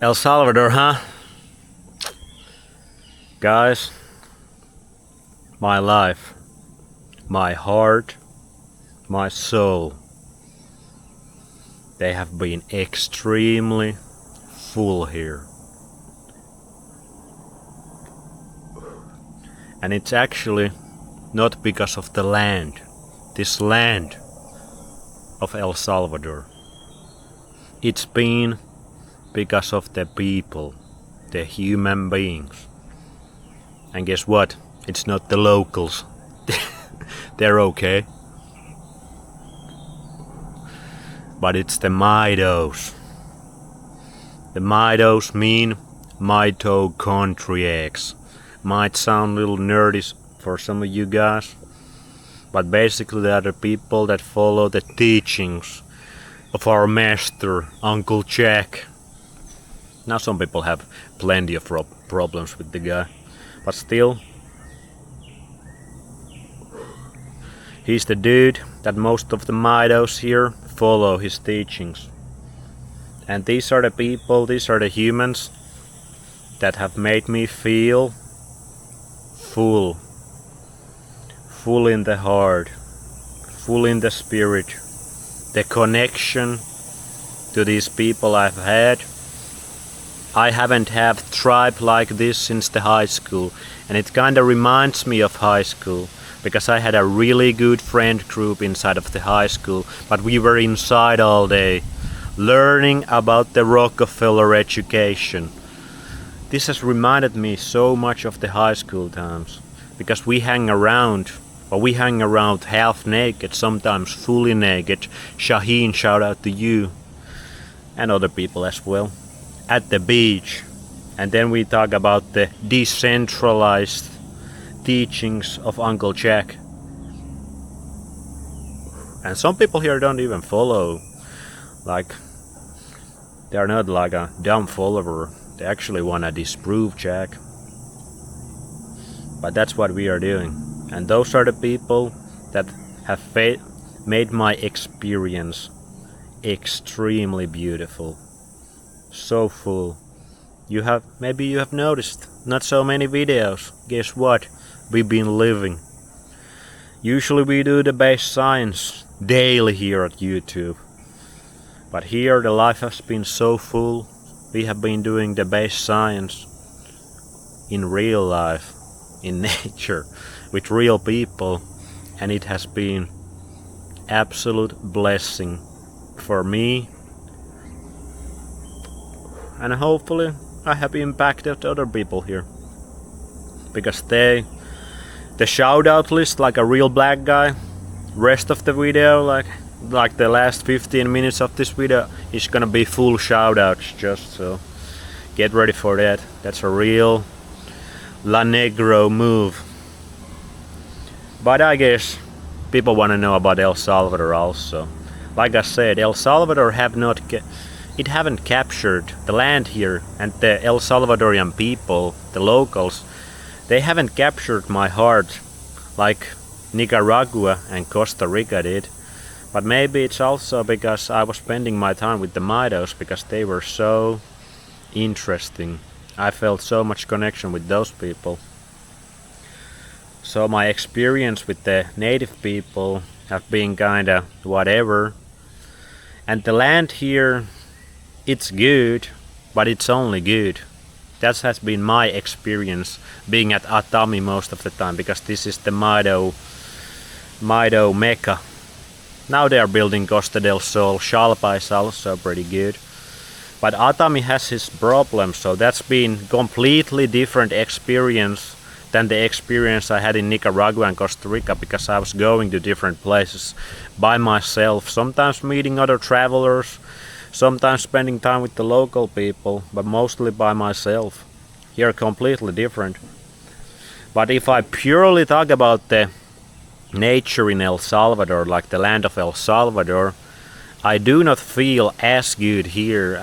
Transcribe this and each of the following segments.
El Salvador, huh? Guys, my life, my heart, my soul, they have been extremely full here. And it's actually not because of the land, this land of El Salvador. It's been because of the people, the human beings. And guess what? It's not the locals. They're okay. But it's the MITOS. The MITOS mean mitochondriacs. Might sound a little nerdy for some of you guys, but basically they are the people that follow the teachings of our master, Uncle Jack. Now some people have plenty of problems with the guy, but still, he's the dude that most of the MITOs here follow his teachings. And these are the people, these are the humans that have made me feel full in the heart, full in the spirit. The connection to these people I've had. I haven't had tribe like this since the high school, and it kinda reminds me of high school because I had a really good friend group inside of the high school, but we were inside all day learning about the Rockefeller education. This has reminded me so much of the high school times because we hang around half naked, sometimes fully naked. Shaheen, shout out to you and other people as well, at the beach, and then we talk about the decentralized teachings of Uncle Jack. And some people here don't even follow, like they're not like a dumb follower, they actually want to disprove Jack. But that's what we are doing, and those are the people that have made my experience extremely beautiful. So full. Maybe you have noticed not so many videos. Guess what? We've been living. Usually we do the base science daily here at YouTube. But here the life has been so full. We have been doing the base science in real life, in nature, with real people, and it has been absolute blessing for me. And hopefully I have impacted other people here, because the shout out list, like a real black guy, rest of the video, like the last 15 minutes of this video is gonna be full shout outs, just so get ready for that. That's a real La Negro move. But I guess people want to know about El Salvador also. Like I said, El Salvador haven't captured the land here, and the El Salvadorian people, the locals, they haven't captured my heart like Nicaragua and Costa Rica did. But maybe it's also because I was spending my time with the MITOs, because they were so interesting. I felt so much connection with those people. So my experience with the native people have been kinda whatever. And the land here, it's good, but it's only good. That has been my experience being at Atami most of the time, because this is the MITO mecca. Now they are building Costa del Sol. Xalapa is also pretty good. But Atami has his problems, so that's been completely different experience than the experience I had in Nicaragua and Costa Rica, because I was going to different places by myself, sometimes meeting other travelers, sometimes spending time with the local people, but mostly by myself. Here completely different. But if I purely talk about the nature in El Salvador, like the land of El Salvador, I do not feel as good here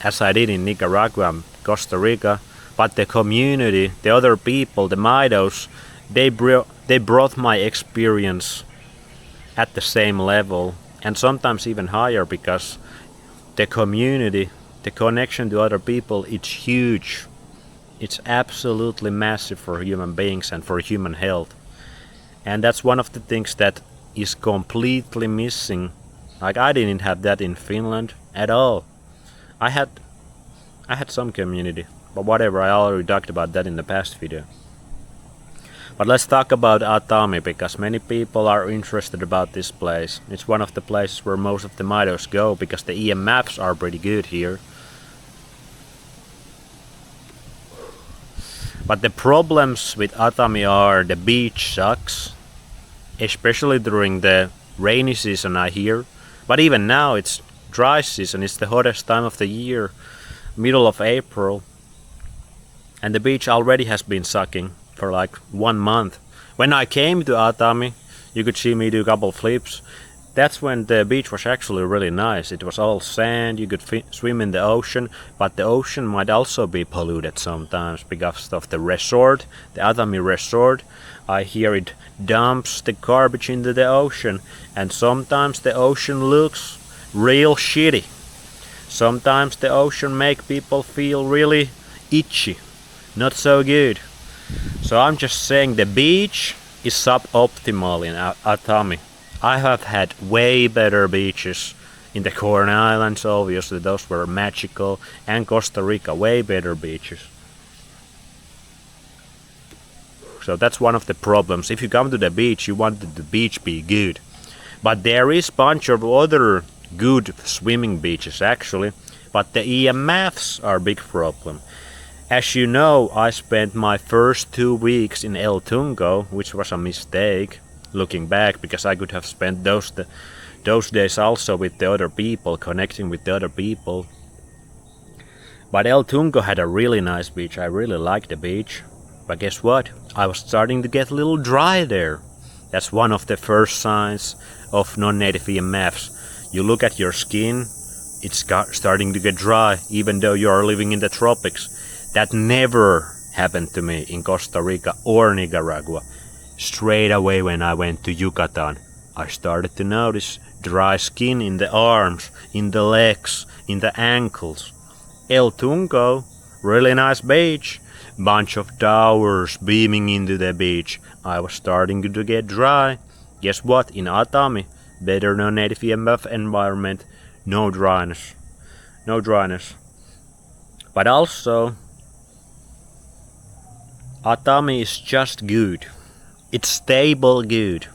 as I did in Nicaragua and Costa Rica, but the community, the other people, the MITOs, they brought my experience at the same level, and sometimes even higher, because the community, the connection to other people, it's huge. It's absolutely massive for human beings and for human health. And that's one of the things that is completely missing. Like, I didn't have that in Finland at all. I had some community, but whatever, I already talked about that in the past video. But let's talk about Atami, because many people are interested about this place. It's one of the places where most of the MITOs go, because the EMFs are pretty good here. But the problems with Atami are the beach sucks, especially during the rainy season, I hear. But even now it's dry season, it's the hottest time of the year, middle of April. And the beach already has been sucking for like 1 month. When I came to Atami, you could see me do a couple flips. That's when the beach was actually really nice. It was all sand, you could swim in the ocean, but the ocean might also be polluted sometimes because of the resort, the Atami resort. I hear it dumps the garbage into the ocean, and sometimes the ocean looks real shitty. Sometimes the ocean make people feel really itchy, not so good. So I'm just saying the beach is suboptimal in Atami. I have had way better beaches in the Corn Islands, obviously those were magical, and Costa Rica, way better beaches. So that's one of the problems. If you come to the beach, you want the beach be good. But there is a bunch of other good swimming beaches actually, but the EMFs are a big problem. As you know, I spent my first 2 weeks in El Tungo, which was a mistake, looking back, because I could have spent those days also with the other people, connecting with the other people. But El Tungo had a really nice beach. I really liked the beach. But guess what? I was starting to get a little dry there. That's one of the first signs of non-native EMFs. You look at your skin, it's starting to get dry, even though you are living in the tropics. That never happened to me in Costa Rica or Nicaragua. Straight away when I went to Yucatan, I started to notice dry skin in the arms, in the legs, in the ankles. El Tungo, really nice beach. Bunch of towers beaming into the beach. I was starting to get dry. Guess what? In Atami, better non-native EMF environment, no dryness. No dryness. But also, Atami is just good. It's stable good,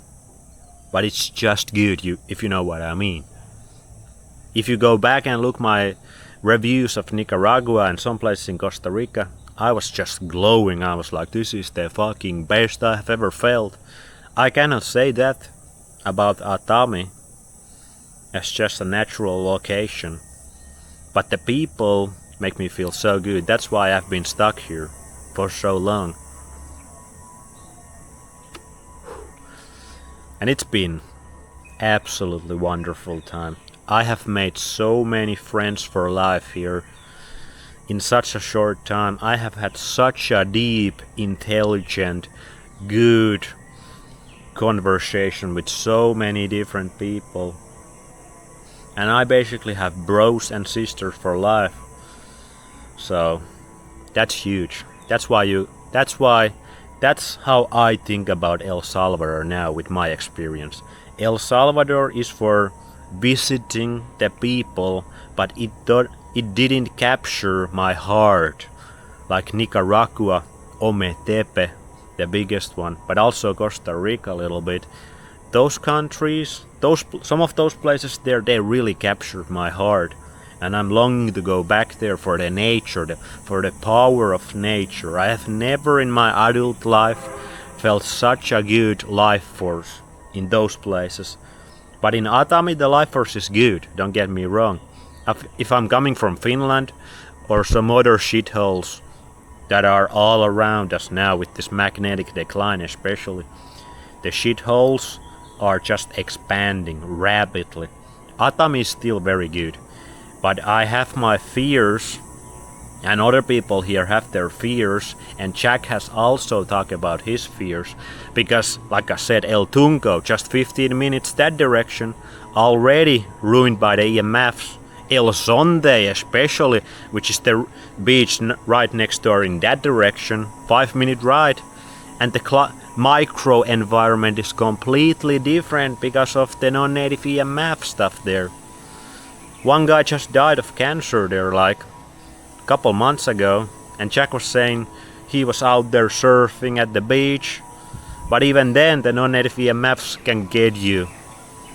but it's just good, if you know what I mean. If you go back and look my reviews of Nicaragua and some places in Costa Rica, I was just glowing. I was like, this is the fucking best I have ever felt. I cannot say that about Atami as just a natural location, but the people make me feel so good. That's why I've been stuck here for so long. And it's been absolutely wonderful time. I have made so many friends for life here. In such a short time, I have had such a deep, intelligent, good conversation with so many different people. And I basically have bros and sisters for life. So that's huge. That's how I think about El Salvador now with my experience. El Salvador is for visiting the people, but it didn't capture my heart like Nicaragua, Ometepe, the biggest one, but also Costa Rica a little bit. Those countries, some of those places there, they really captured my heart. And I'm longing to go back there for the nature, for the power of nature. I have never in my adult life felt such a good life force in those places. But in Atami the life force is good, don't get me wrong. If I'm coming from Finland or some other shitholes that are all around us now with this magnetic decline especially, the shitholes are just expanding rapidly. Atami is still very good. But I have my fears, and other people here have their fears, and Jack has also talked about his fears, because, like I said, El Tungo, just 15 minutes that direction, already ruined by the EMFs. El Sonde especially, which is the beach right next door in that direction, 5-minute ride, and the micro environment is completely different because of the non-native EMF stuff there. One guy just died of cancer there like a couple months ago, and Jack was saying he was out there surfing at the beach, but even then the non-native EMFs can get you.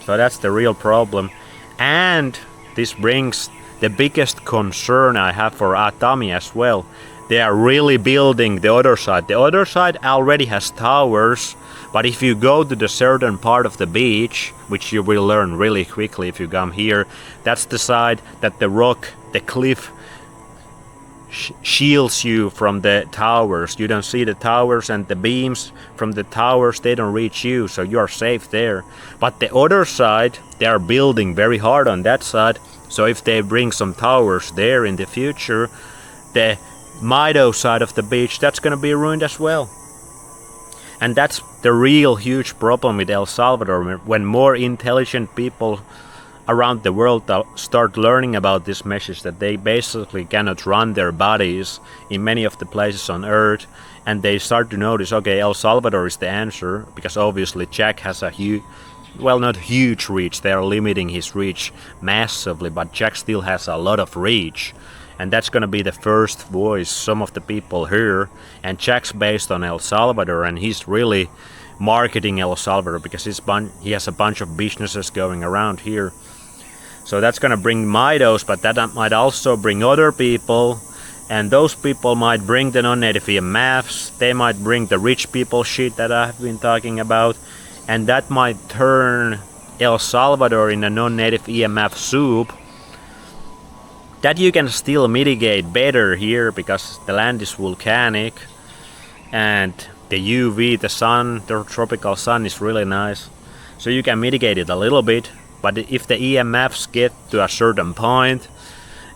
So that's the real problem. And this brings the biggest concern I have for Atami as well. They are really building the other side. The other side already has towers, but if you go to the certain part of the beach, which you will learn really quickly if you come here, that's the side that the rock, the cliff, shields you from the towers. You don't see the towers, and the beams from the towers, they don't reach you, so you are safe there. But the other side, they are building very hard on that side, so if they bring some towers there in the future, the MITO side of the beach, that's gonna be ruined as well. And that's the real huge problem with El Salvador. When more intelligent people around the world start learning about this message, that they basically cannot run their bodies in many of the places on Earth, and they start to notice, okay, El Salvador is the answer, because obviously Jack has a huge, well, not huge reach, they are limiting his reach massively, but Jack still has a lot of reach, and that's gonna be the first voice some of the people hear. And Jack's based on El Salvador, and he's really marketing El Salvador because he has a bunch of businesses going around here. So that's gonna bring MITOs, but that might also bring other people, and those people might bring the non-native EMFs, they might bring the rich people shit that I've been talking about, and that might turn El Salvador in a non-native EMF soup that you can still mitigate better here because the land is volcanic, and the UV, the sun, the tropical sun is really nice, so you can mitigate it a little bit. But if the EMFs get to a certain point,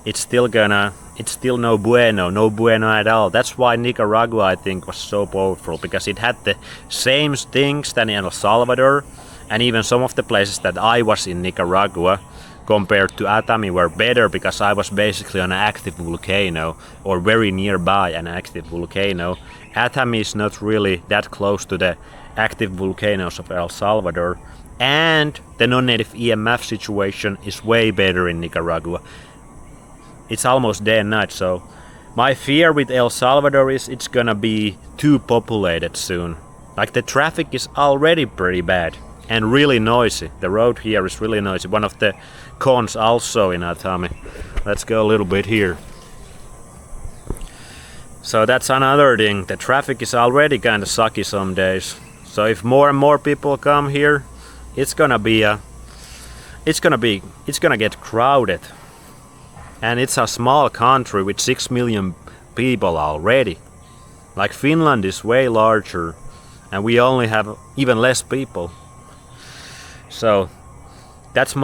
it's still no bueno at all. That's why Nicaragua, I think, was so powerful, because it had the same things than El Salvador, and even some of the places that I was in Nicaragua compared to Atami were better, because I was basically on an active volcano, or very nearby an active volcano. Atami is not really that close to the active volcanoes of El Salvador. And the non-native EMF situation is way better in Nicaragua. It's almost day and night, so my fear with El Salvador is it's gonna be too populated soon. Like, the traffic is already pretty bad and really noisy. The road here is really noisy. One of the cons also in Atami. Let's go a little bit here. So that's another thing. The traffic is already kinda sucky some days. So if more and more people come here, it's gonna get crowded, and it's a small country with 6 million people already. Like, Finland is way larger, and we only have even less people. So that's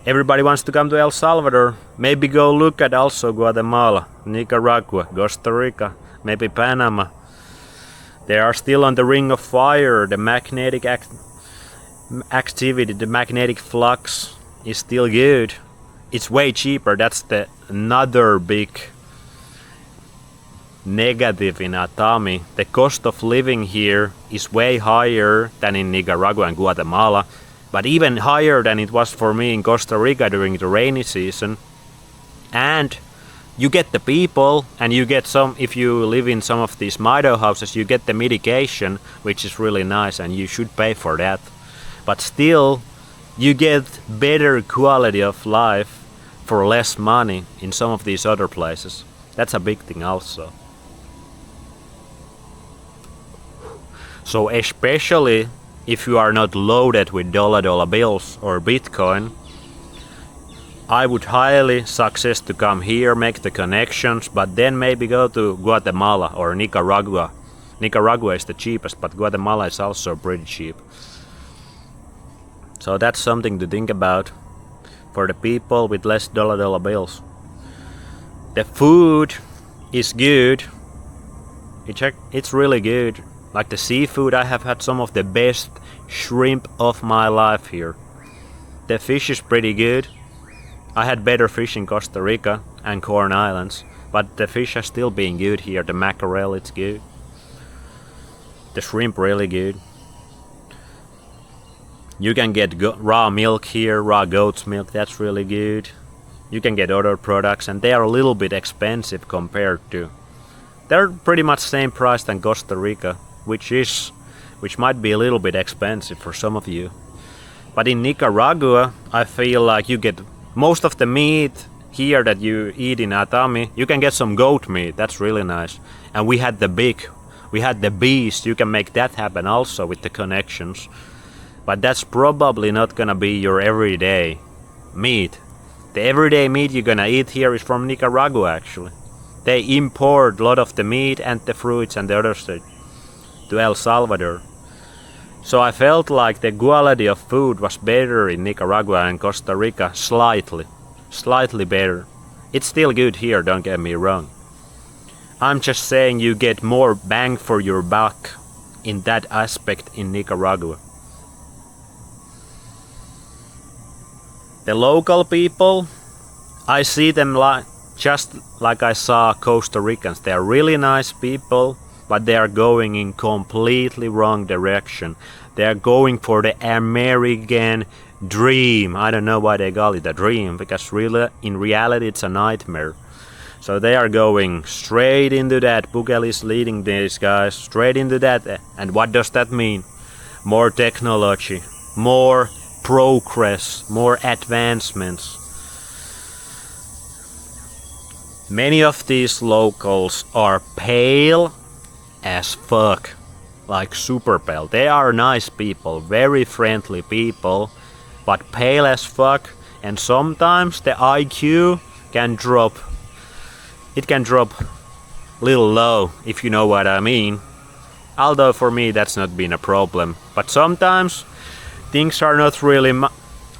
everybody wants to come to El Salvador. Maybe go look at also Guatemala, Nicaragua, Costa Rica, maybe Panama. They are still on the ring of fire. The magnetic activity, the magnetic flux is still good. It's way cheaper. That's another big negative in Atami. The cost of living here is way higher than in Nicaragua and Guatemala, but even higher than it was for me in Costa Rica during the rainy season. And you get the people, and you get some, if you live in some of these MITO houses, you get the mitigation, which is really nice, and you should pay for that. But still, you get better quality of life for less money in some of these other places. That's a big thing also. So especially if you are not loaded with dollar bills or Bitcoin, I would highly suggest to come here, make the connections, but then maybe go to Guatemala or Nicaragua. Nicaragua is the cheapest, but Guatemala is also pretty cheap. So that's something to think about for the people with less dollar bills. The food is good. It's really good. Like the seafood, I have had some of the best shrimp of my life here. The fish is pretty good. I had better fish in Costa Rica and Corn Islands, but the fish has still been good here. The mackerel, it's good. The shrimp, really good. You can get raw milk here, raw goat's milk, that's really good. You can get other products, and they are a little bit expensive compared to... They're pretty much same price than Costa Rica, which might be a little bit expensive for some of you. But in Nicaragua, I feel like you get most of the meat here that you eat in Atami. You can get some goat meat, that's really nice. And we had the beast, you can make that happen also with the connections. But that's probably not gonna be your everyday meat. The everyday meat you're gonna eat here is from Nicaragua actually. They import a lot of the meat and the fruits and the other stuff to El Salvador. So I felt like the quality of food was better in Nicaragua and Costa Rica, slightly better. It's still good here, don't get me wrong. I'm just saying you get more bang for your buck in that aspect in Nicaragua. The local people, I see them just like I saw Costa Ricans. They are really nice people, but they are going in completely wrong direction. They are going for the American dream. I don't know why they call it a dream, because really, in reality it's a nightmare. So they are going straight into that. Bukele is leading these guys straight into that. And what does that mean? More technology, more progress, more advancements. Many of these locals are pale as fuck, like super pale. They are nice people, very friendly people, but pale as fuck, and sometimes the IQ can drop. It can drop a little low, if you know what I mean. Although for me that's not been a problem, but sometimes things are not really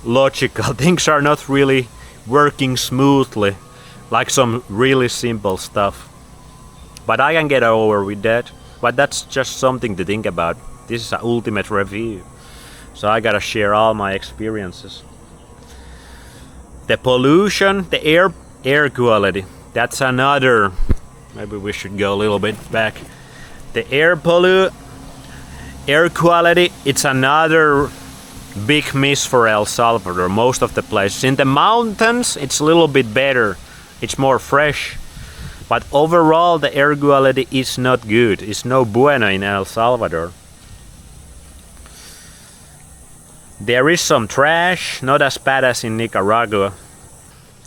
logical, things are not really working smoothly, like some really simple stuff. But I can get over with that, but that's just something to think about. This is an ultimate review, so I gotta share all my experiences. The pollution, the air quality, that's another, maybe we should go a little bit back. The air quality, it's another big miss for El Salvador. Most of the places in the mountains it's a little bit better, it's more fresh, but overall the air quality is not good. It's no bueno in El Salvador. There is some trash, not as bad as in Nicaragua.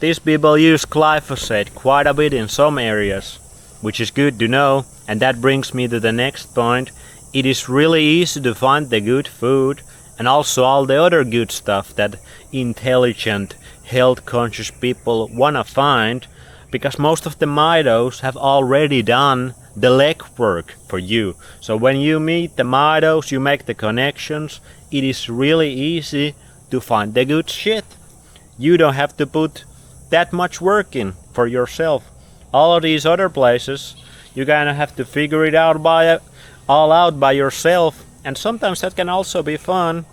These people use glyphosate quite a bit in some areas, which is good to know, and that brings me to the next point. It is really easy to find the good food and also all the other good stuff that intelligent, health-conscious people wanna find, because most of the MITOs have already done the legwork for you. So when you meet the MITOs, you make the connections, it is really easy to find the good shit. You don't have to put that much work in for yourself. All of these other places, you kinda have to figure it out all out by yourself. And sometimes that can also be fun,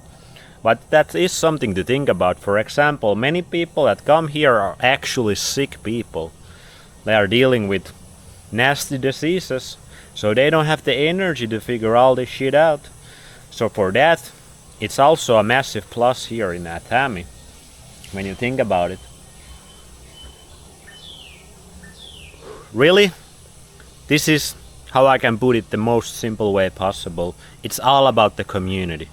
but that is something to think about. For example, many people that come here are actually sick people. They are dealing with nasty diseases, so they don't have the energy to figure all this shit out. So for that, it's also a massive plus here in Atami, when you think about it. Really, this is how I can put it the most simple way possible. It's all about the community.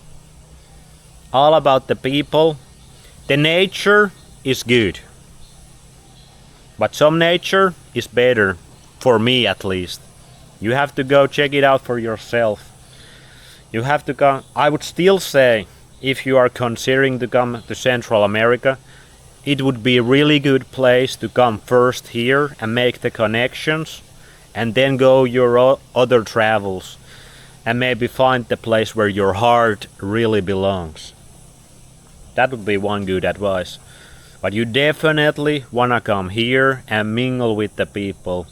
All about the people. The nature is good. But some nature is better, for me at least. You have to go check it out for yourself. You have to come. I would still say, if you are considering to come to Central America, it would be a really good place to come first here and make the connections, and then go your other travels and maybe find the place where your heart really belongs. That would be one good advice. But you definitely wanna come here and mingle with the people,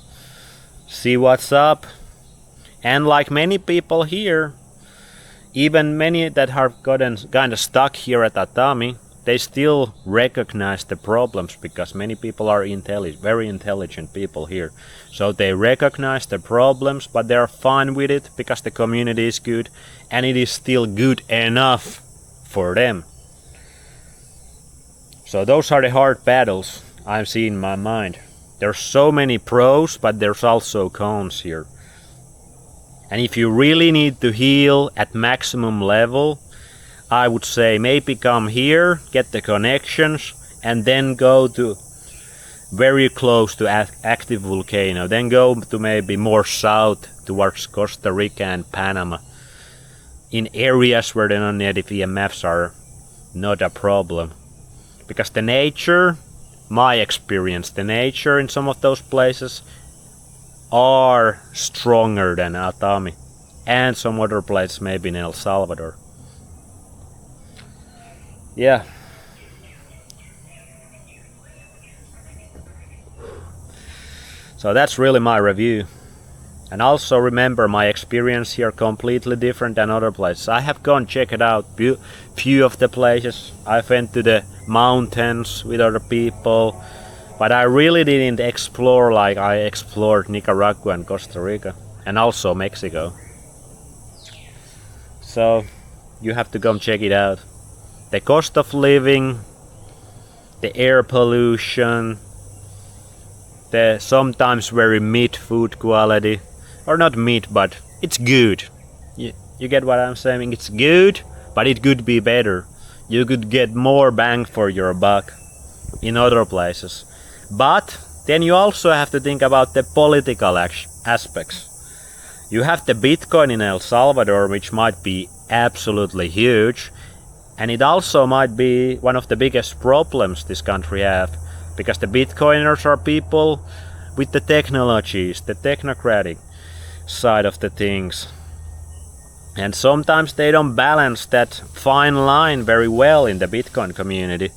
see what's up. And like many people here, even many that have gotten kinda stuck here at Atami, they still recognize the problems, because many people are very intelligent people here. So they recognize the problems, but they're fine with it because the community is good and it is still good enough for them. So those are the hard battles I see in my mind. There's so many pros, but there's also cons here. And if you really need to heal at maximum level, I would say maybe come here, get the connections, and then go to very close to active volcano. Then go to maybe more south towards Costa Rica and Panama, in areas where the non-native EMFs are not a problem. Because the nature, my experience, the nature in some of those places are stronger than Atami and some other places, maybe in El Salvador. Yeah. So that's really my review. And also remember, my experience here completely different than other places. I have gone check it out, few of the places. I went to the mountains with other people, but I really didn't explore like I explored Nicaragua and Costa Rica, and also Mexico. So you have to come check it out. The cost of living, the air pollution, the sometimes very mid food quality, or not mid, but it's good. You get what I'm saying? It's good, but it could be better. You could get more bang for your buck in other places. But then you also have to think about the political aspects. You have the Bitcoin in El Salvador, which might be absolutely huge, and it also might be one of the biggest problems this country have, because the Bitcoiners are people with the technologies, the technocratic side of the things. And sometimes they don't balance that fine line very well in the Bitcoin community.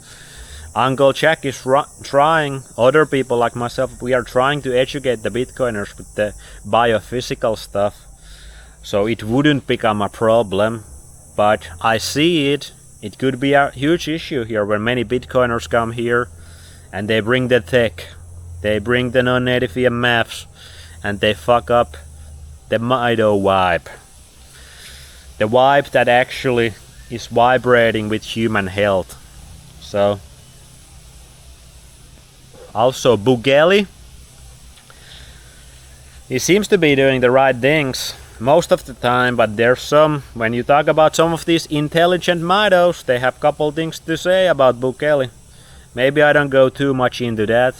Uncle Jack is trying, other people like myself, we are trying to educate the Bitcoiners with the biophysical stuff, so it wouldn't become a problem. But I see it could be a huge issue here when many Bitcoiners come here and they bring the tech, they bring the non-native EMFs, and they fuck up the MITO vibe. The vibe that actually is vibrating with human health. So also Bukele, he seems to be doing the right things most of the time, but there's some, when you talk about some of these intelligent MITOs, they have couple things to say about Bukele. Maybe I don't go too much into that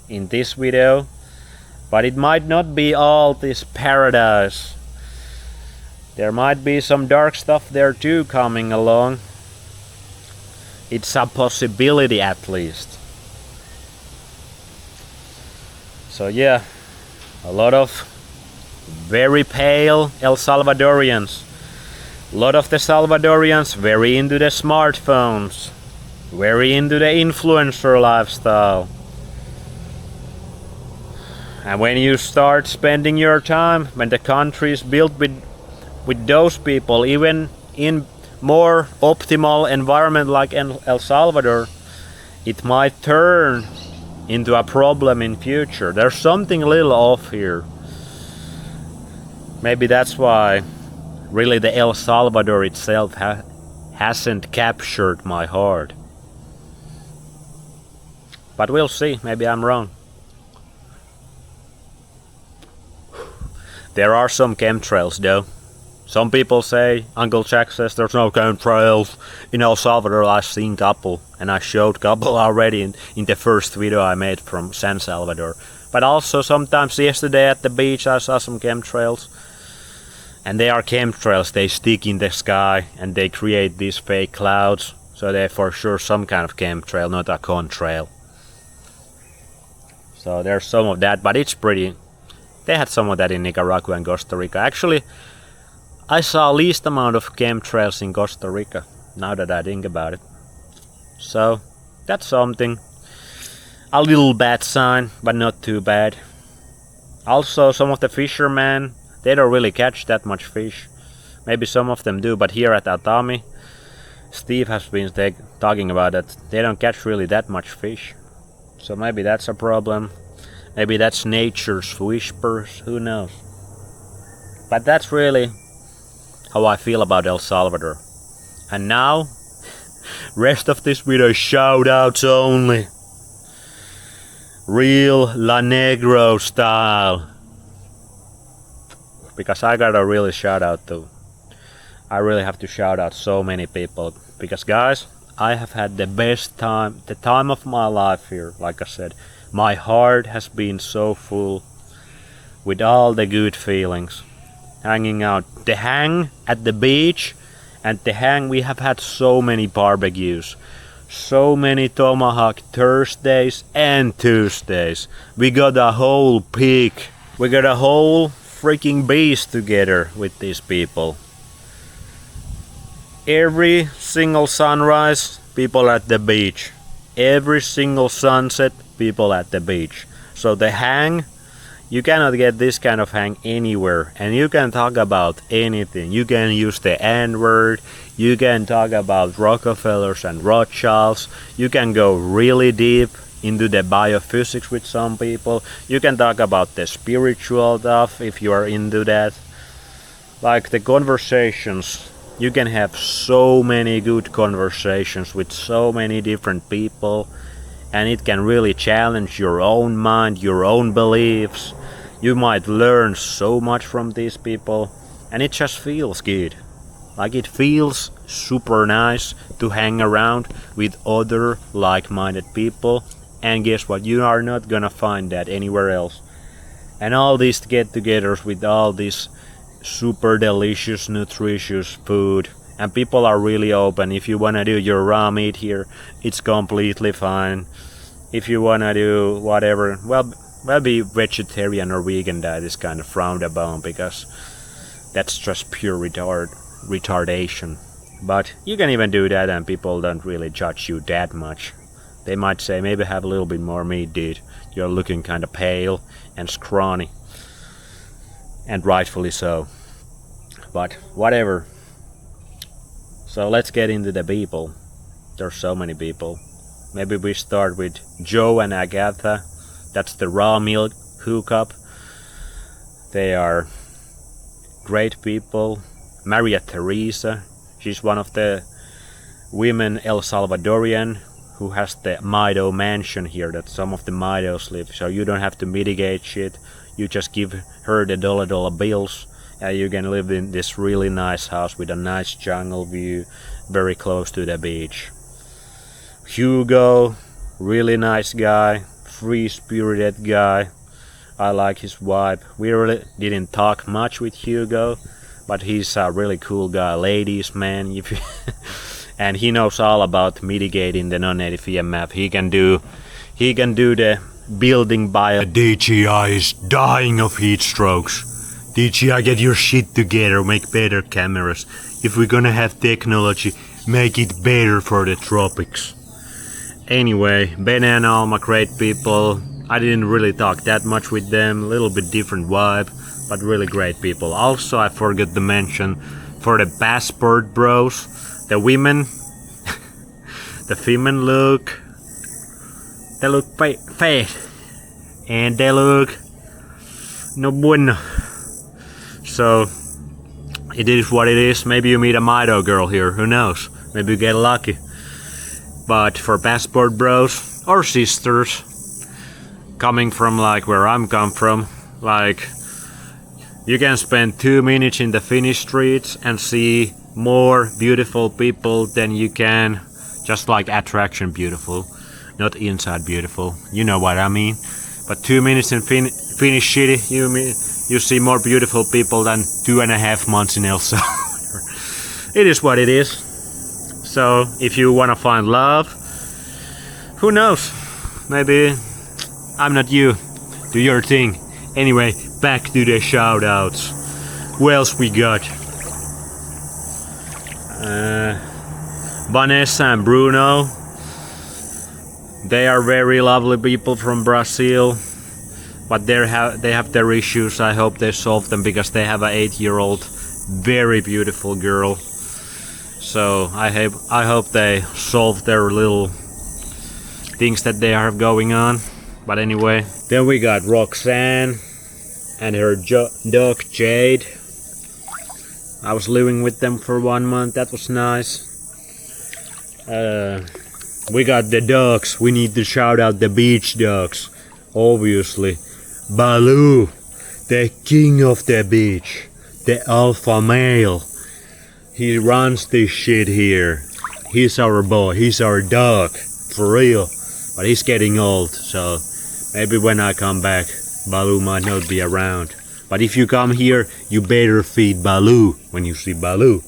in this video, but it might not be all this paradise. There might be some dark stuff there too coming along. It's a possibility at least. So yeah, a lot of very pale El Salvadorians. A lot of the Salvadorians very into the smartphones, very into the influencer lifestyle. And when you start spending your time, when the country is built with those people, even in more optimal environment like El Salvador, it might turn into a problem in future. There's something a little off here. Maybe that's why really the El Salvador itself hasn't captured my heart. But we'll see, maybe I'm wrong. There are some chemtrails though. Some people say, Uncle Jack says there's no chemtrails in El Salvador. I've seen couple, and I showed couple already in the first video I made from San Salvador. But also sometimes yesterday at the beach I saw some chemtrails. And they are chemtrails, they stick in the sky and they create these fake clouds. So they're for sure some kind of chemtrail, not a contrail. So there's some of that, but it's pretty. They had some of that in Nicaragua and Costa Rica. Actually, I saw least amount of chemtrails in Costa Rica, now that I think about it. So that's something. A little bad sign, but not too bad. Also, some of the fishermen, they don't really catch that much fish. Maybe some of them do, but here at Atami, Steve has been talking about that they don't catch really that much fish. So maybe that's a problem. Maybe that's nature's whispers, who knows. But that's really how I feel about El Salvador. And now, rest of this video shoutouts only. Real La Negro style. Because I gotta really shout out to. I really have to shout out so many people. Because guys, I have had the best time, the time of my life here. Like I said, my heart has been so full with all the good feelings. Hanging out. The hang at the beach and the hang, we have had so many barbecues. So many tomahawk Thursdays and Tuesdays. We got a whole pig. We got a whole freaking beast together with these people. Every single sunrise, people at the beach. Every single sunset, people at the beach. So the hang, you cannot get this kind of hang anywhere. And you can talk about anything. You can use the N-word. You can talk about Rockefellers and Rothschilds. You can go really deep into the biophysics with some people. You can talk about the spiritual stuff if you are into that. Like the conversations. You can have so many good conversations with so many different people, and it can really challenge your own mind, your own beliefs. You might learn so much from these people, and it just feels good. Like it feels super nice to hang around with other like-minded people, and guess what? You are not gonna find that anywhere else. And all these get-togethers with all these super delicious, nutritious food, and people are really open. If you wanna do your raw meat here, it's completely fine. If you wanna do whatever, well be vegetarian or vegan, that is kind of frowned upon because that's just pure retardation. But you can even do that and people don't really judge you that much. They might say, maybe have a little bit more meat, dude. You're looking kind of pale and scrawny. And rightfully so. But whatever. So let's get into the people. There's so many people. Maybe we start with Joe and Agatha. That's the raw milk hookup. They are great people. Maria Teresa. She's one of the women El Salvadorian who has the MITO mansion here that some of the MITOs live. So you don't have to mitigate shit. You just give her the dollar bills and you can live in this really nice house with a nice jungle view, very close to the beach. Hugo, really nice guy, free-spirited guy. I like his vibe. We really didn't talk much with Hugo, but he's a really cool guy, ladies man. And he knows all about mitigating the non-native EMF. He can do the building bio. DJI is dying of heat strokes. DJI, get your shit together, make better cameras. If we're gonna have technology, make it better for the tropics. Anyway, Ben and Alma, great people. I didn't really talk that much with them, a little bit different vibe, but really great people. Also, I forgot to mention, for the passport bros, the women, the female look, they look fat, and they look no bueno. So, it is what it is. Maybe you meet a MITO girl here, who knows? Maybe you get lucky. But for passport bros or sisters, coming from like where I'm come from, like you can spend 2 minutes in the Finnish streets and see more beautiful people than you can just like attraction beautiful, not inside beautiful. You know what I mean. But 2 minutes in Finnish city, you see more beautiful people than 2.5 months in El Salvador. It is what it is. So if you wanna find love, who knows? Maybe I'm not you. Do your thing. Anyway, back to the shoutouts. Who else we got? Vanessa and Bruno. They are very lovely people from Brazil, but they have their issues. I hope they solve them because they have an 8-year-old, very beautiful girl. so I hope they solve their little things that they have going on. But anyway, then we got Roxanne and her dog Jade. I was living with them for 1 month. That was nice. We got the dogs. We need to shout out the beach dogs. Obviously, Baloo, the king of the beach, the alpha male. He runs this shit here. He's our boy. He's our dog, for real. But he's getting old, so maybe when I come back, Baloo might not be around. But if you come here, you better feed Baloo when you see Baloo.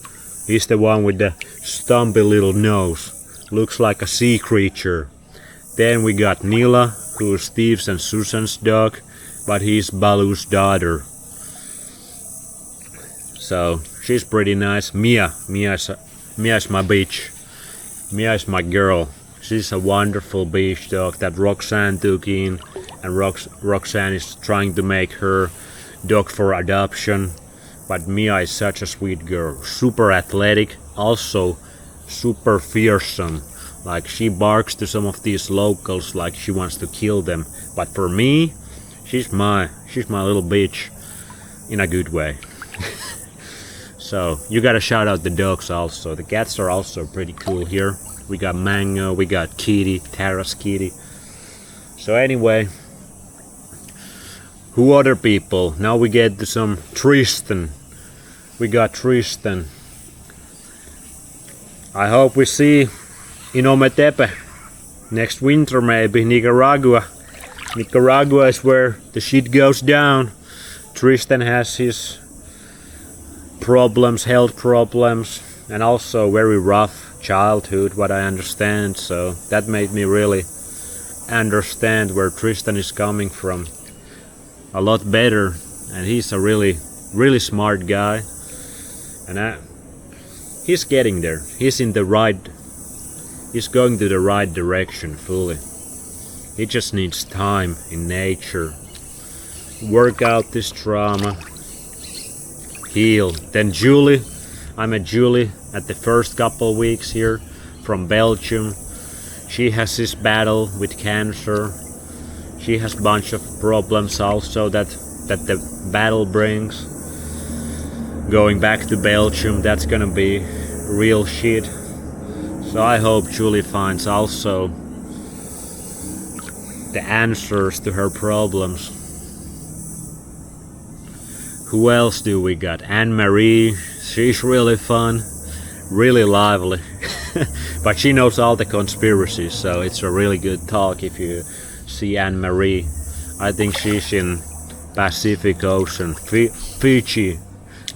He's the one with the stumpy little nose. Looks like a sea creature. Then we got Nila, who's Steve's and Susan's dog, but he's Baloo's daughter. So she's pretty nice. Mia's my bitch. Mia is my girl. She's a wonderful beach dog that Roxanne took in, and Roxanne is trying to make her dog for adoption. But Mia is such a sweet girl, super athletic, also super fearsome. Like, she barks to some of these locals like she wants to kill them. But for me, she's my little bitch in a good way. So you gotta shout out the dogs also. The cats are also pretty cool here. We got Mango, we got Kitty, Tara's Kitty. So anyway, who other people? Now we get to some Tristan. We got Tristan. I hope we see in Ometepe next winter, maybe. Nicaragua is where the shit goes down. Tristan has his problems, health problems, and also very rough childhood, what I understand. So that made me really understand where Tristan is coming from a lot better. And he's a really smart guy, and he's getting there. He's going to the right direction fully. He just needs time in nature, work out this trauma, heal. Then Julie, I met Julie at the first couple weeks here from Belgium. She has this battle with cancer. She has a bunch of problems also that the battle brings. Going back to Belgium, that's gonna be real shit. So I hope Julie finds also the answers to her problems. Who else do we got? Anne-Marie, she's really fun, really lively. But she knows all the conspiracies, so it's a really good talk if you see Anne-Marie. I think she's in Pacific Ocean, Fiji,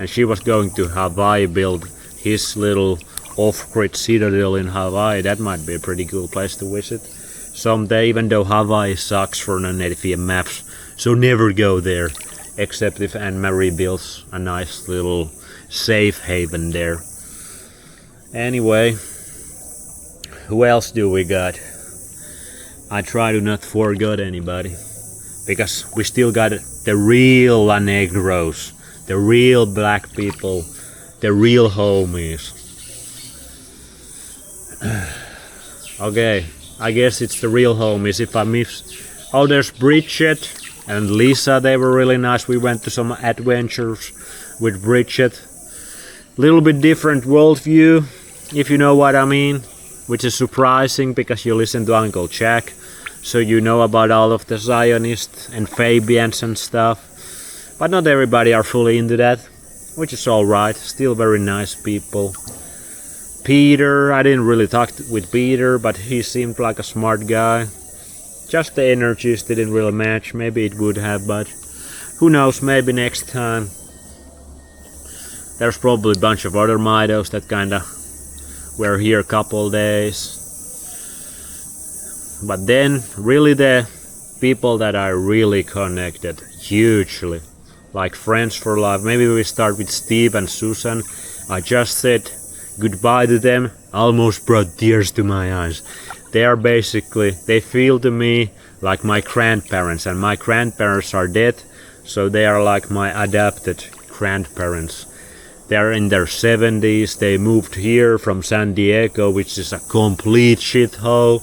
and she was going to Hawaii, build his little off-grid citadel in Hawaii. That might be a pretty cool place to visit someday, even though Hawaii sucks for non-native maps, so never go there, except if Anne-Marie builds a nice little safe haven there. Anyway, who else do we got? I try to not forget anybody, because we still got the real La Negros, the real black people, the real homies. Okay, I guess it's the real homies if I miss. Oh, there's Bridget and Lisa, they were really nice. We went to some adventures with Bridget. Little bit different worldview, if you know what I mean, which is surprising because you listen to Uncle Jack, so you know about all of the Zionists and Fabians and stuff. But not everybody are fully into that, which is alright. Still very nice people. Peter, I didn't really talk with Peter, but he seemed like a smart guy. Just the energies didn't really match. Maybe it would have, but who knows, maybe next time. There's probably a bunch of other MITOs that kinda were here a couple days. But then, really the people that I really connected hugely, like friends for life. Maybe we start with Steve and Susan. I just said goodbye to them, almost brought tears to my eyes. They are basically, they feel to me like my grandparents, and my grandparents are dead, so they are like my adopted grandparents. They're in their 70s. They moved here from San Diego, which is a complete shithole.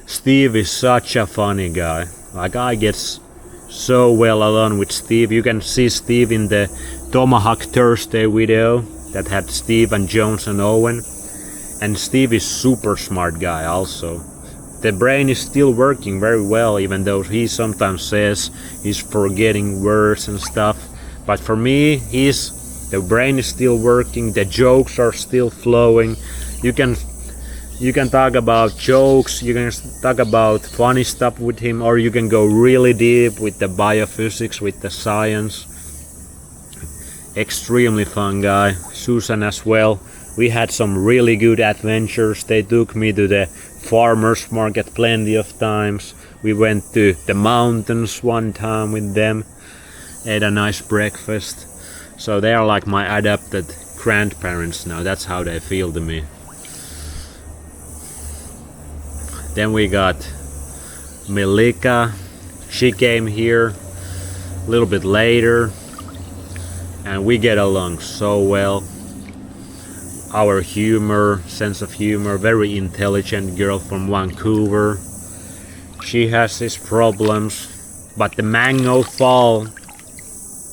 Steve is such a funny guy. Like, I get so well along with Steve. You can see Steve in the Tomahawk Thursday video that had Steve and Jones and Owen. And Steve is super smart guy also. The brain is still working very well, even though he sometimes says he's forgetting words and stuff. But for me, the brain is still working, the jokes are still flowing. You can talk about jokes, you can talk about funny stuff with him, or you can go really deep with the biophysics, with the science. Extremely fun guy. Susan as well. We had some really good adventures. They took me to the farmers market plenty of times. We went to the mountains one time with them. Ate a nice breakfast. So they are like my adopted grandparents now. That's how they feel to me. Then we got Melika. She came here a little bit later. And we get along so well. Our humor, sense of humor, very intelligent girl from Vancouver. She has his problems, but the mango fall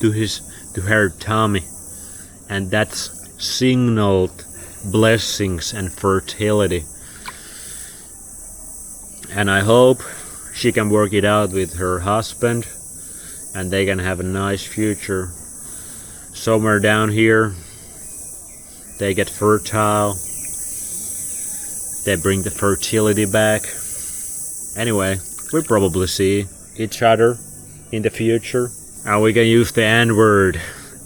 to her tummy, and that's signaled blessings and fertility. And I hope she can work it out with her husband, and they can have a nice future. Somewhere down here, they get fertile. They bring the fertility back. Anyway, we'll probably see each other in the future. And we can use the N-word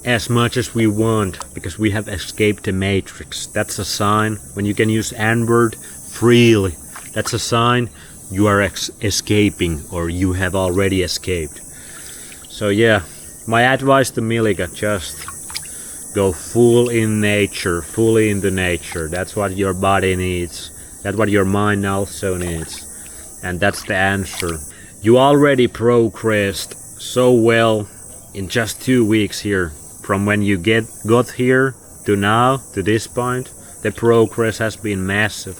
as much as we want, because we have escaped the Matrix. That's a sign. When you can use N-word freely, that's a sign you are escaping, or you have already escaped. So yeah, my advice to Milika, just go full in nature, fully into nature. That's what your body needs. That's what your mind also needs. And that's the answer. You already progressed so well in just 2 weeks here. From when you got here to now, to this point, the progress has been massive.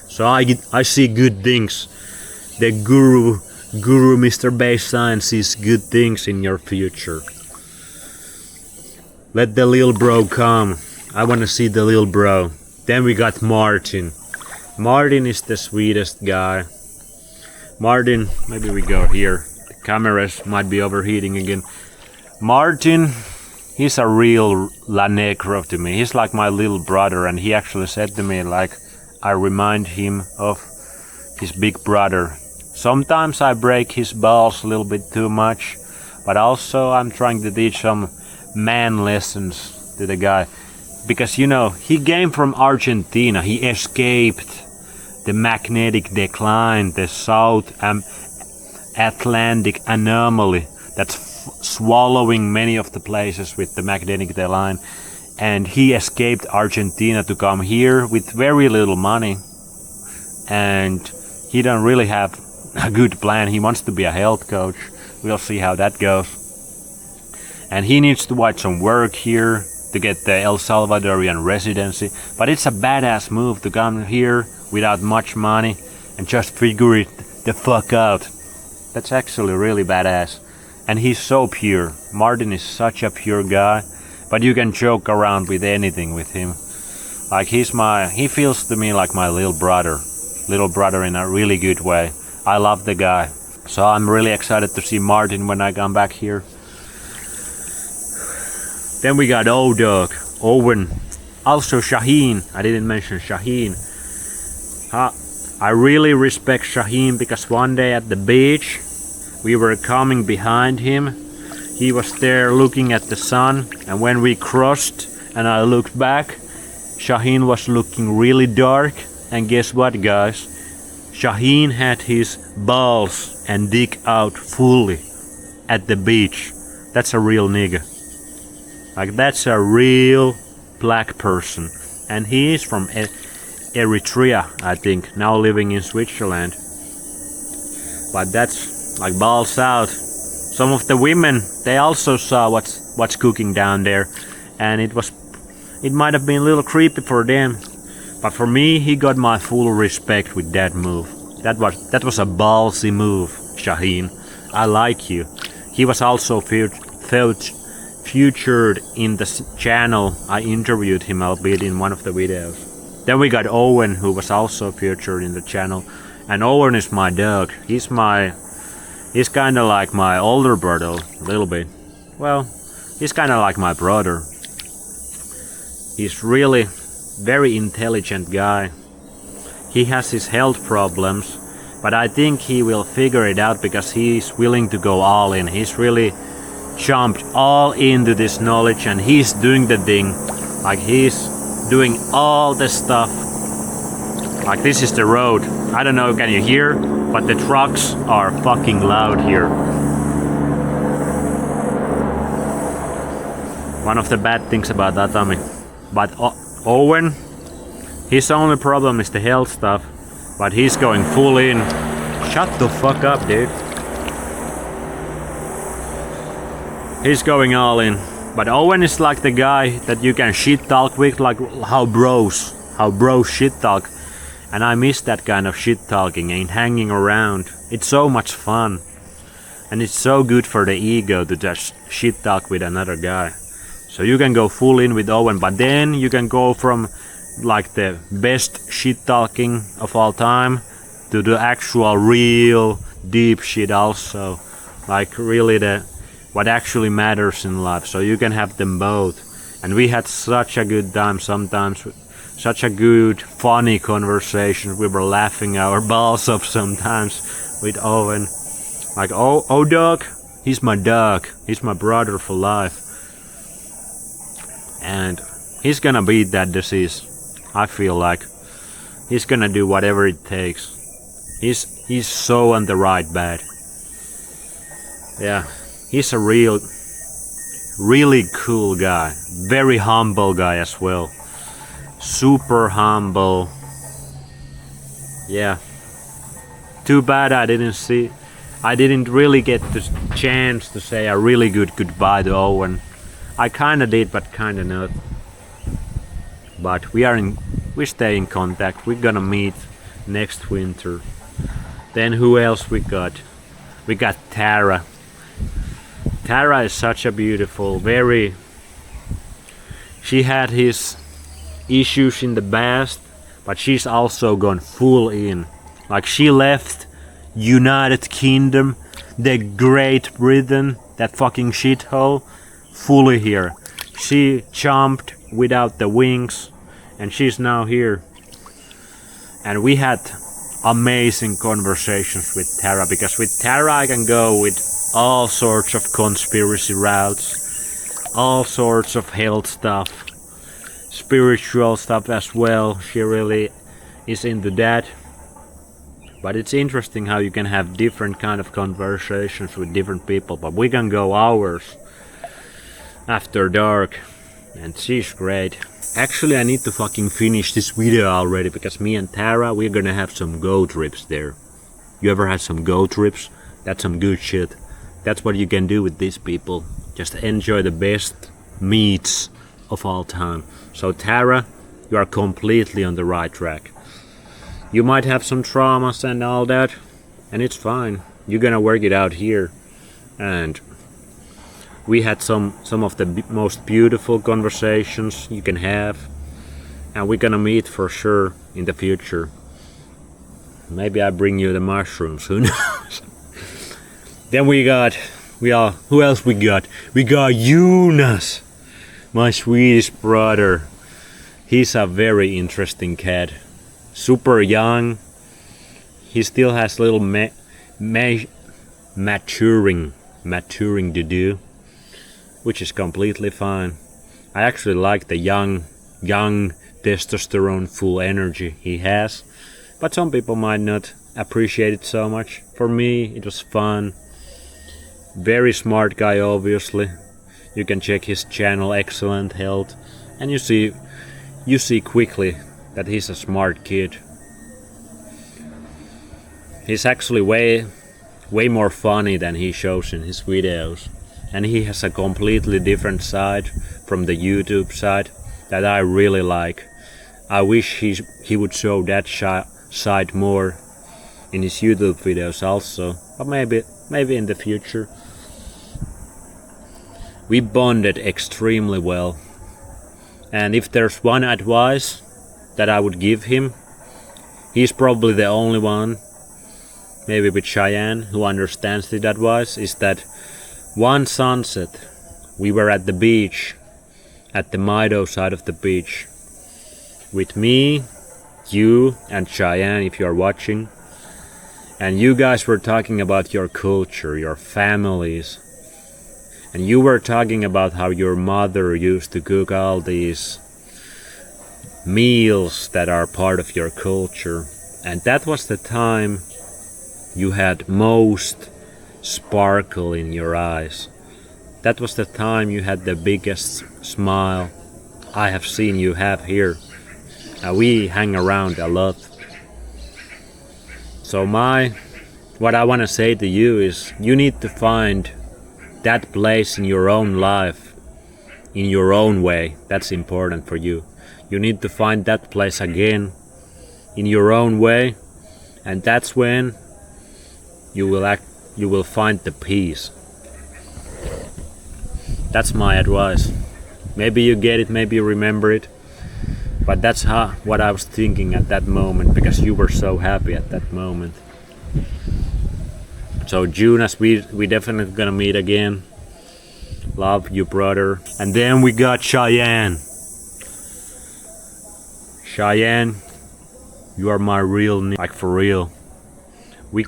So I see good things. The guru Mr. Base Science sees good things in your future. Let the little bro come. I want to see the little bro. Then we got Martin. Martin is the sweetest guy. Martin, maybe we go here. The cameras might be overheating again. Martin, he's a real La Negro to me. He's like my little brother, and he actually said to me, like, I remind him of his big brother. Sometimes I break his balls a little bit too much, but also I'm trying to teach some man lessons to the guy, because you know, he came from Argentina. He escaped the magnetic decline, the South Atlantic anomaly that's swallowing many of the places with the magnetic decline, and he escaped Argentina to come here with very little money, and he don't really have a good plan. He wants to be a health coach. We'll see how that goes. And he needs to watch some work here to get the El Salvadorian residency. But it's a badass move to come here without much money and just figure it the fuck out. That's actually really badass. And he's so pure. Martin is such a pure guy. But you can joke around with anything with him. Like he feels to me like my little brother. Little brother in a really good way. I love the guy. So I'm really excited to see Martin when I come back here. Then we got O-Dog, Owen, also Shaheen. I didn't mention Shaheen. I really respect Shaheen because one day at the beach, we were coming behind him. He was there looking at the sun, and when we crossed and I looked back, Shaheen was looking really dark. And guess what, guys? Shaheen had his balls and dick out fully at the beach. That's a real nigga. Like, that's a real black person. And he is from Eritrea, I think, now living in Switzerland. But that's like balls out. Some of the women, they also saw what's cooking down there, and it was it might have been a little creepy for them, but for me, he got my full respect with that move. That was a ballsy move, Shaheen. I like you. He was also featured in the channel. I interviewed him, albeit in one of the videos. Then we got Owen, who was also featured in the channel. And Owen is my dog. He's kind of like my older brother, a little bit. Well, he's kind of like my brother. He's really very intelligent guy. He has his health problems, but I think he will figure it out because he's willing to go all in. He's really jumped all into this knowledge and he's doing the thing. Like he's doing all the stuff. Like this is the road. I don't know, can you hear? But the trucks are fucking loud here. One of the bad things about Atami. But Owen, his only problem is the health stuff. But he's going full in. Shut the fuck up, dude. He's going all in. But Owen is like the guy that you can shit talk with, like how bros shit talk. And I miss that kind of shit talking and hanging around. It's so much fun. And it's so good for the ego to just shit talk with another guy. So you can go full in with Owen, but then you can go from like the best shit talking of all time to the actual real deep shit also. Like really what actually matters in life. So you can have them both. And we had such a good time sometimes. Such a good, funny conversation. We were laughing our balls off sometimes with Owen. Like, oh dog, he's my dog. He's my brother for life. And he's gonna beat that disease. I feel like he's gonna do whatever it takes. He's so on the right bed. Yeah, he's a really cool guy. Very humble guy as well. Super humble. Yeah. Too bad I didn't really get the chance to say a really good goodbye to Owen. I kinda did, but kinda not. But we stay in contact. We're gonna meet next winter. Then who else we got? We got Tara. Tara is such a beautiful, she had his issues in the past, but she's also gone full in. Like she left United Kingdom, the Great Britain, that fucking shithole, fully here. She jumped without the wings and she's now here. And we had amazing conversations with Tara, because with Tara I can go with all sorts of conspiracy routes, all sorts of health stuff, spiritual stuff as well. She really is into that. But it's interesting how you can have different kind of conversations with different people, but we can go hours after dark, and she's great. Actually, I need to fucking finish this video already, because me and Tara, we're gonna have some go trips there. You ever had some go trips? That's some good shit. That's what you can do with these people. Just enjoy the best meats of all time. So Tara, you are completely on the right track. You might have some traumas and all that, and it's fine. You're gonna work it out here. And we had some of the most beautiful conversations you can have, and we're gonna meet for sure in the future. Maybe I bring you the mushrooms, who knows? Then who else we got? We got Jonas, my Swedish brother. He's a very interesting cat. Super young. He still has little maturing to do, which is completely fine. I actually like the young testosterone full energy he has, but some people might not appreciate it so much. For me, it was fun. Very smart guy, obviously. You can check his channel, Excellent Health, and you see quickly that he's a smart kid. He's actually way more funny than he shows in his videos, and he has a completely different side from the YouTube side. that I really like. I wish he would show that side more in his YouTube videos also, but maybe in the future. We bonded extremely well, and if there's one advice that I would give him, he's probably the only one, maybe with Cheyenne, who understands the advice, is that one sunset we were at the beach, at the MITO side of the beach, with me, you and Cheyenne if you are watching, and you guys were talking about your culture, your families, and you were talking about how your mother used to cook all these meals that are part of your culture, and that was the time you had most sparkle in your eyes. That was the time you had the biggest smile I have seen you have here. We hang around a lot. So what I want to say to you is, you need to find that place in your own life, in your own way. That's important for you. You need to find that place again in your own way, and that's when you will find the peace. That's my advice. Maybe you get it, maybe you remember it, but that's what I was thinking at that moment, because you were so happy at that moment. So Jonas, we definitely gonna meet again. Love you, brother. And then we got Cheyenne. Cheyenne, you are my real name, like for real. We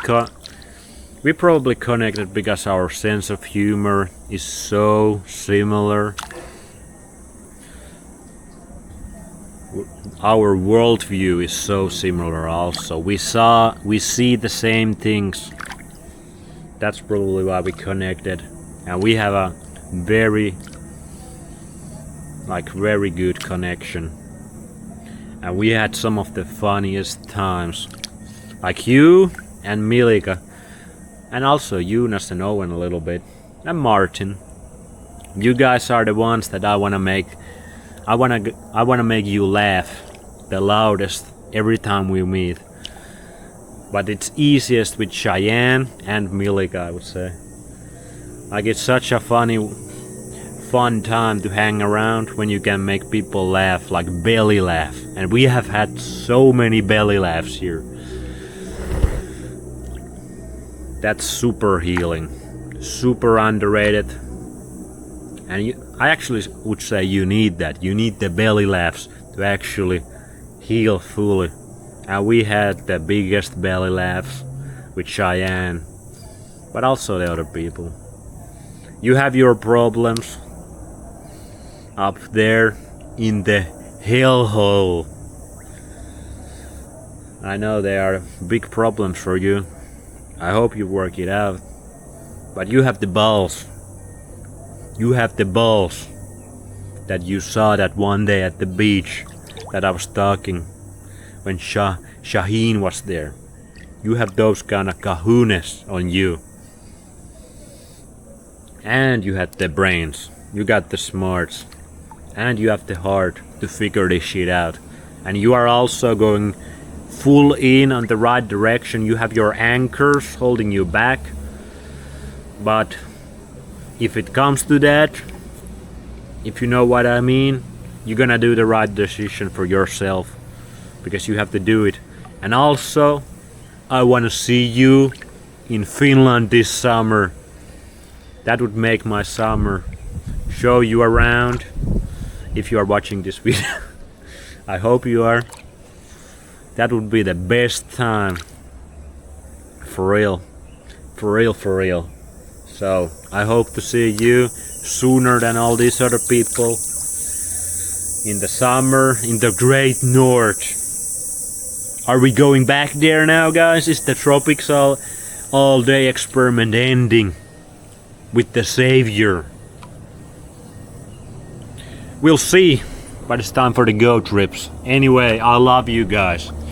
probably connected because our sense of humor is so similar. Our worldview is so similar also. We see the same things. That's probably why we connected. And we have a very good connection. And we had some of the funniest times. Like you and Milika. And also Jonas and Owen a little bit. And Martin. You guys are the ones that I wanna make you laugh the loudest every time we meet. But it's easiest with Cheyenne and Milika, I would say. Like, it's such a fun time to hang around when you can make people laugh, like belly laugh. And we have had so many belly laughs here. That's super healing, super underrated. And I actually would say you need that. You need the belly laughs to actually heal fully. And we had the biggest belly laughs with Cheyenne, but also the other people. You have your problems up there in the hellhole. I know they are big problems for you. I hope you work it out. But you have the balls. You have the balls that you saw that one day at the beach that I was talking when Shaheen was there. You have those kind of kahunas on you. And you had the brains. You got the smarts. And you have the heart to figure this shit out. And you are also going full in on the right direction. You have your anchors holding you back. But if it comes to that, if you know what I mean, you're gonna do the right decision for yourself, because you have to do it. And also, I wanna see you in Finland this summer. That would make my summer. Show you around, if you are watching this video. I hope you are. That would be the best time. For real. For real, for real. So, I hope to see you sooner than all these other people in the summer in the Great North. Are we going back there now, guys? Is the Tropics All Day Experiment ending with the Savior? We'll see, but it's time for the go trips. Anyway, I love you guys.